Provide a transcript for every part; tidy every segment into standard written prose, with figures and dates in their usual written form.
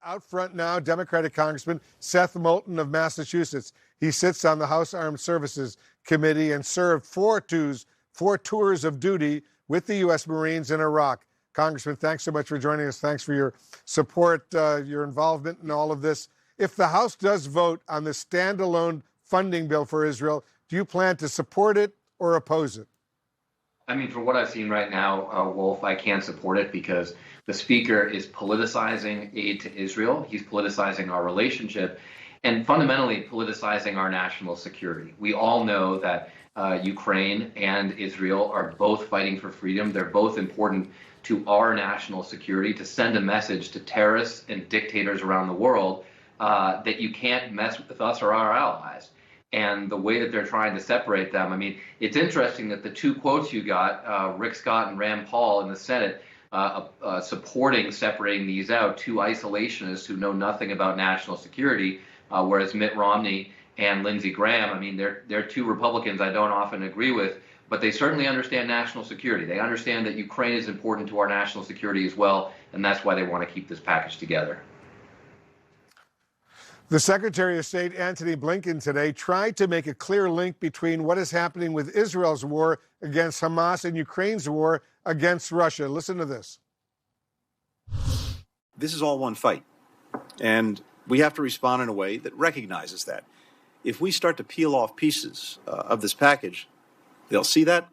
Out front now, Democratic Congressman Seth Moulton of Massachusetts. He sits on the House Armed Services Committee and served four tours of duty with the U.S. Marines in Iraq. Congressman, thanks so much for joining us. Thanks for your support, your involvement in all of this. If the House does vote on the standalone funding bill for Israel, do you plan to support it or oppose it? I mean, for what I've seen right now, Wolf, I can't support it because the speaker is politicizing aid to Israel. He's politicizing our relationship and fundamentally politicizing our national security. We all know that Ukraine and Israel are both fighting for freedom. They're both important to our national security, to send a message to terrorists and dictators around the world that you can't mess with us or our allies. And the way that they're trying to separate them, I mean, it's interesting that the two quotes you got, Rick Scott and Rand Paul in the Senate, supporting separating these out, two isolationists who know nothing about national security, whereas Mitt Romney and Lindsey Graham, I mean, they're two Republicans I don't often agree with, but they certainly understand national security. They understand that Ukraine is important to our national security as well, and that's why they want to keep this package together. The Secretary of State, Antony Blinken, today tried to make a clear link between what is happening with Israel's war against Hamas and Ukraine's war against Russia. Listen to this. This is all one fight, and we have to respond in a way that recognizes that. If we start to peel off pieces of this package, they'll see that,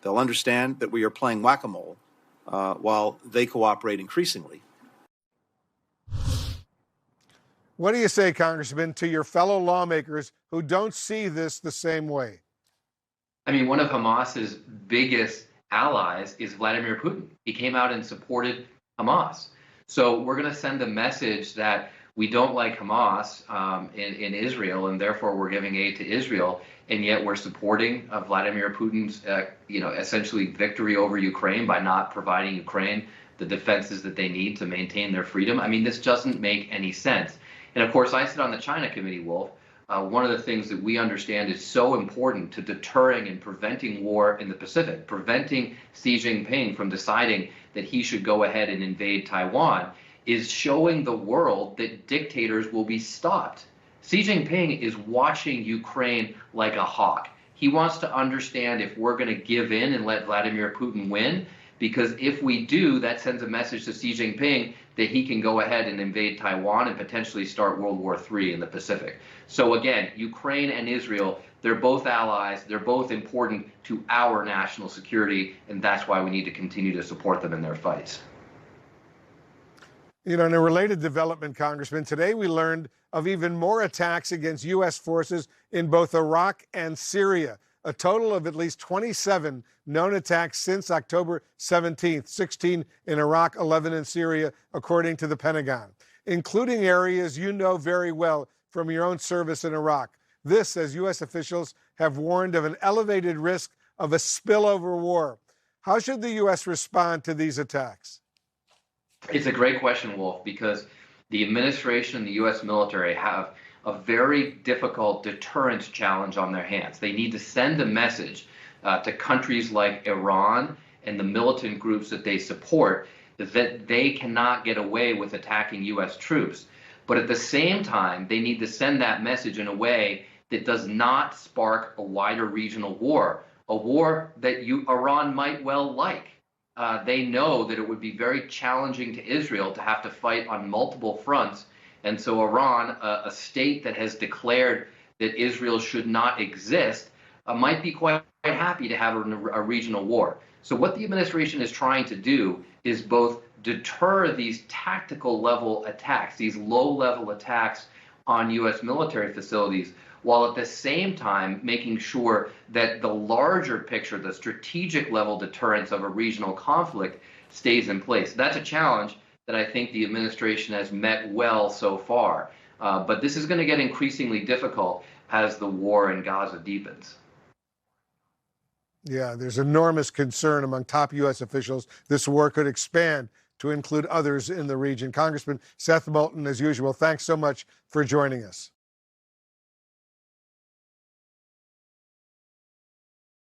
they'll understand that we are playing whack-a-mole while they cooperate increasingly. What do you say, Congressman, to your fellow lawmakers who don't see this the same way? I mean, one of Hamas's biggest allies is Vladimir Putin. He came out and supported Hamas. So we're going to send a message that we don't like Hamas in Israel, and therefore we're giving aid to Israel, and yet we're supporting Vladimir Putin's, essentially victory over Ukraine by not providing Ukraine the defenses that they need to maintain their freedom. I mean, this doesn't make any sense. And of course, I sit on the China Committee, Wolf. One of the things that we understand is so important to deterring and preventing war in the Pacific, preventing Xi Jinping from deciding that he should go ahead and invade Taiwan, is showing the world that dictators will be stopped. Xi Jinping is watching Ukraine like a hawk. He wants to understand if we're going to give in and let Vladimir Putin win, because if we do, that sends a message to Xi Jinping that he can go ahead and invade Taiwan and potentially start World War III in the Pacific. So again, Ukraine and Israel, they're both allies, they're both important to our national security, and that's why we need to continue to support them in their fights. You know, in a related development, Congressman, today we learned of even more attacks against U.S. forces in both Iraq and Syria. A total of at least 27 known attacks since October 17th, 16 in Iraq, 11 in Syria, according to the Pentagon, including areas you know very well from your own service in Iraq. This, as U.S. officials have warned of an elevated risk of a spillover war. How should the U.S. respond to these attacks? It's a great question, Wolf, because the administration and the U.S. military have a very difficult deterrence challenge on their hands. They need to send a message to countries like Iran and the militant groups that they support that they cannot get away with attacking U.S. troops. But at the same time, they need to send that message in a way that does not spark a wider regional war, a war that Iran might well like. They know that it would be very challenging to Israel to have to fight on multiple fronts. And so Iran, a state that has declared that Israel should not exist, might be quite happy to have a regional war. So what the administration is trying to do is both deter these tactical level attacks, these low-level attacks on U.S. military facilities, while at the same time making sure that the larger picture, the strategic level deterrence of a regional conflict stays in place. That's a challenge that I think the administration has met well so far. But this is going to get increasingly difficult as the war in Gaza deepens. Yeah, there's enormous concern among top U.S. officials this war could expand to include others in the region. Congressman Seth Moulton, as usual, thanks so much for joining us.